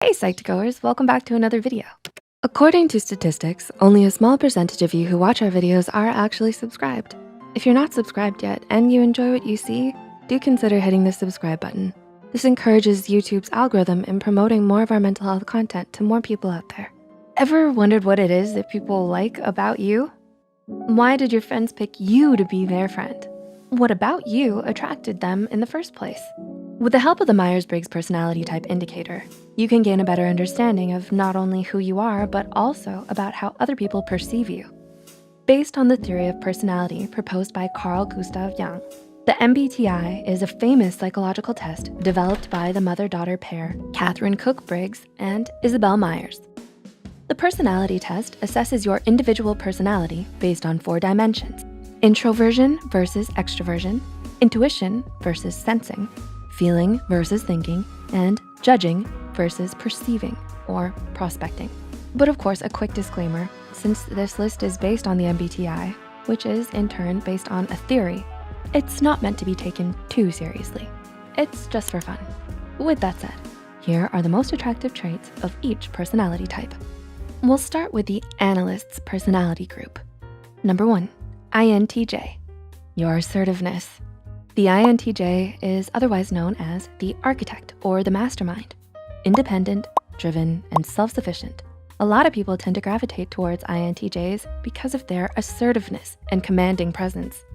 Hey Psych2Goers, welcome back to another video. According to statistics, only a small percentage of you who watch our videos are actually subscribed. If you're not subscribed yet and you enjoy what you see, do consider hitting the subscribe button. This encourages YouTube's algorithm in promoting more of our mental health content to more people out there. Ever wondered what it is that people like about you? Why did your friends pick you to be their friend? What about you attracted them in the first place? With the help of the Myers-Briggs Personality Type Indicator, you can gain a better understanding of not only who you are, but also about how other people perceive you. Based on the theory of personality proposed by Carl Gustav Jung, the MBTI is a famous psychological test developed by the mother-daughter pair, Catherine Cook Briggs and Isabel Myers. The personality test assesses your individual personality based on 4 dimensions: introversion versus extroversion, intuition versus sensing, feeling versus thinking, and judging versus perceiving or prospecting. But of course, a quick disclaimer, since this list is based on the MBTI, which is in turn based on a theory, it's not meant to be taken too seriously. It's just for fun. With that said, here are the most attractive traits of each personality type. We'll start with the analyst's personality group. Number 1, INTJ, your assertiveness. The INTJ is otherwise known as the architect or the mastermind. Independent, driven, and self-sufficient. A lot of people tend to gravitate towards INTJs because of their assertiveness and commanding presence.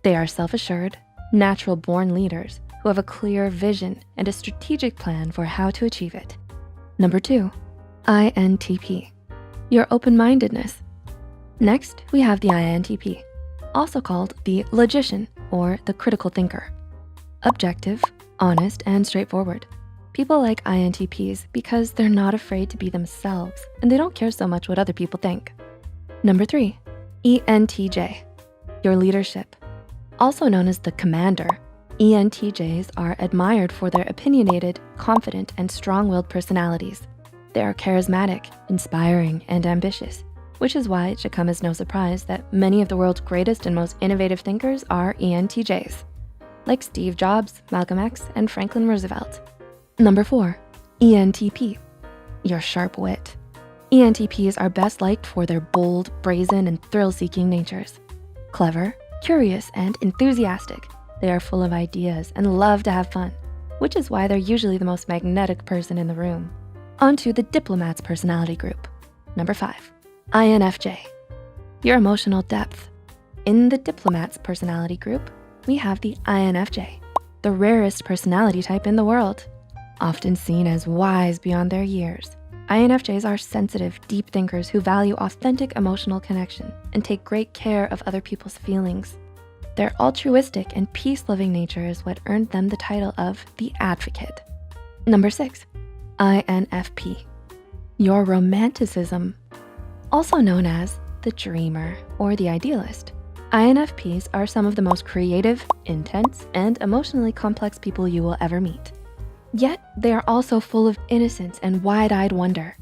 They are self-assured, natural-born leaders who have a clear vision and a strategic plan for how to achieve it. Number 2, INTP, your open-mindedness. Next, we have the INTP, also called the logician or the critical thinker. Objective, honest, and straightforward. People like INTPs because they're not afraid to be themselves and they don't care so much what other people think. Number 3, ENTJ, your leadership. Also known as the commander, ENTJs are admired for their opinionated, confident, and strong-willed personalities. They are charismatic, inspiring, and ambitious, which is why it should come as no surprise that many of the world's greatest and most innovative thinkers are ENTJs, like Steve Jobs, Malcolm X, and Franklin Roosevelt. Number 4, ENTP, your sharp wit. ENTPs are best liked for their bold, brazen, and thrill-seeking natures. Clever, curious, and enthusiastic, they are full of ideas and love to have fun, which is why they're usually the most magnetic person in the room. On to the diplomat's personality group. Number 5, INFJ, your emotional depth. In the diplomat's personality group, we have the INFJ, the rarest personality type in the world. Often seen as wise beyond their years, INFJs are sensitive, deep thinkers who value authentic emotional connection and take great care of other people's feelings. Their altruistic and peace-loving nature is what earned them the title of the advocate. Number 6, INFP, your romanticism. Also known as the dreamer or the idealist, INFPs are some of the most creative, intense, and emotionally complex people you will ever meet. Yet, they are also full of innocence and wide-eyed wonder.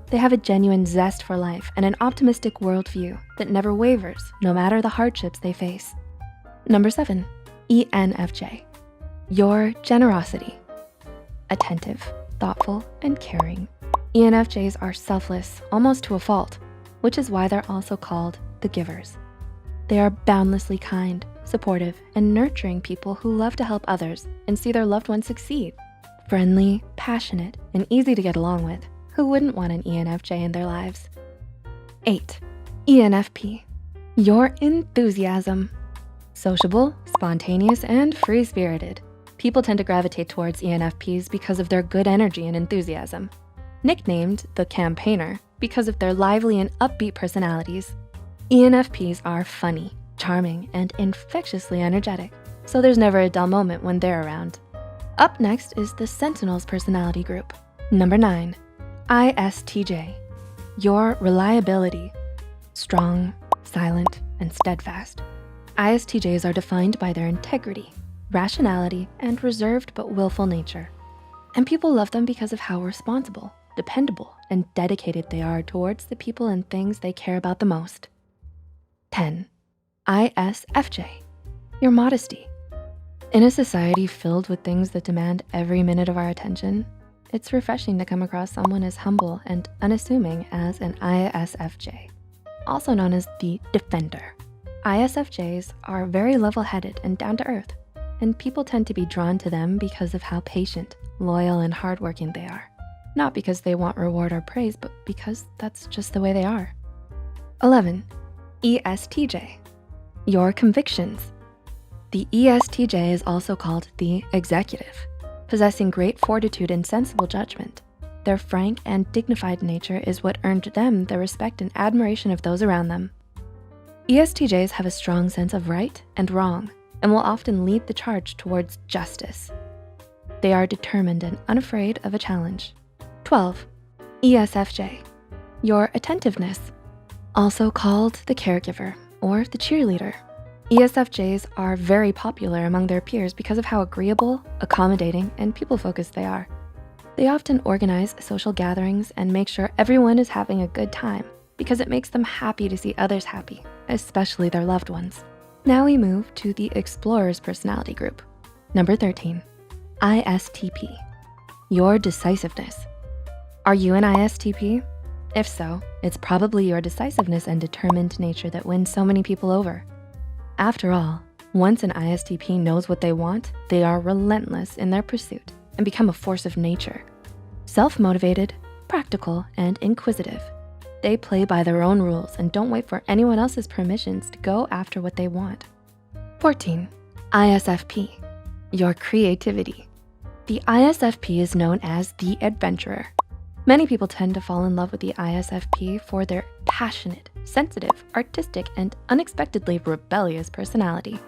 They have a genuine zest for life and an optimistic worldview that never wavers, no matter the hardships they face. Number 7, ENFJ, your generosity. Attentive, thoughtful, and caring. ENFJs are selfless, almost to a fault, which is why they're also called the givers. They are boundlessly kind, supportive, and nurturing people who love to help others and see their loved ones succeed. Friendly, passionate, and easy to get along with. Who wouldn't want an ENFJ in their lives? 8, ENFP, your enthusiasm. Sociable, spontaneous, and free-spirited. People tend to gravitate towards ENFPs because of their good energy and enthusiasm. Nicknamed the campaigner because of their lively and upbeat personalities, ENFPs are funny, charming, and infectiously energetic, so there's never a dull moment when they're around. Up next is the Sentinel's personality group. Number 9, ISTJ, your reliability. Strong, silent, and steadfast. ISTJs are defined by their integrity, rationality, and reserved but willful nature. And people love them because of how responsible, dependable, and dedicated they are towards the people and things they care about the most. 10, ISFJ, your modesty. In a society filled with things that demand every minute of our attention, it's refreshing to come across someone as humble and unassuming as an ISFJ, also known as the defender. ISFJs are very level-headed and down-to-earth, and people tend to be drawn to them because of how patient, loyal, and hardworking they are. Not because they want reward or praise, but because that's just the way they are. 11, ESTJ, your convictions. The ESTJ is also called the executive, possessing great fortitude and sensible judgment. Their frank and dignified nature is what earned them the respect and admiration of those around them. ESTJs have a strong sense of right and wrong and will often lead the charge towards justice. They are determined and unafraid of a challenge. 12, ESFJ, your attentiveness, also called the caregiver or the cheerleader. ESFJs are very popular among their peers because of how agreeable, accommodating, and people-focused they are. They often organize social gatherings and make sure everyone is having a good time because it makes them happy to see others happy, especially their loved ones. Now we move to the explorer's personality group. Number 13, ISTP, your decisiveness. Are you an ISTP? If so, it's probably your decisiveness and determined nature that wins so many people over. After all, once an ISTP knows what they want, they are relentless in their pursuit and become a force of nature. Self-motivated, practical, and inquisitive. They play by their own rules and don't wait for anyone else's permissions to go after what they want. 14, ISFP, your creativity. The ISFP is known as the adventurer. Many people tend to fall in love with the ISFP for their passionate, sensitive, artistic, and unexpectedly rebellious personality.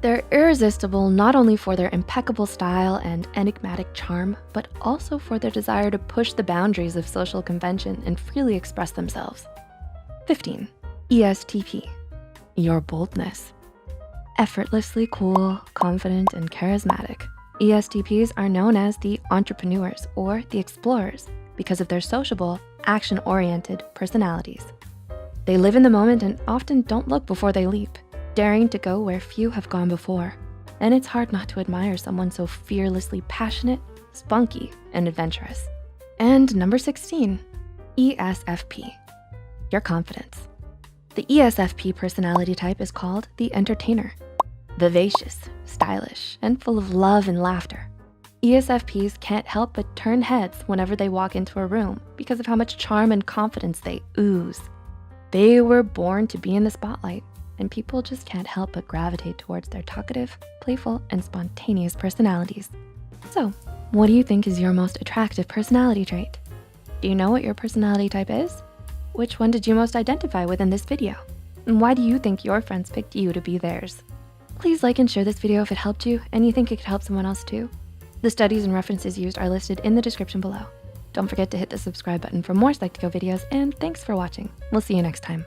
They're irresistible not only for their impeccable style and enigmatic charm, but also for their desire to push the boundaries of social convention and freely express themselves. 15, ESTP, your boldness. Effortlessly cool, confident, and charismatic, ESTPs are known as the entrepreneurs or the explorers because of their sociable, action-oriented personalities. They live in the moment and often don't look before they leap, daring to go where few have gone before. And it's hard not to admire someone so fearlessly passionate, spunky, and adventurous. And number 16, ESFP, your confidence. The ESFP personality type is called the entertainer. Vivacious, stylish, and full of love and laughter. ESFPs can't help but turn heads whenever they walk into a room because of how much charm and confidence they ooze. They were born to be in the spotlight, and people just can't help but gravitate towards their talkative, playful, and spontaneous personalities. So, what do you think is your most attractive personality trait? Do you know what your personality type is? Which one did you most identify with in this video? And why do you think your friends picked you to be theirs? Please like and share this video if it helped you and you think it could help someone else too. The studies and references used are listed in the description below. Don't forget to hit the subscribe button for more Psych2Go videos, and thanks for watching. We'll see you next time.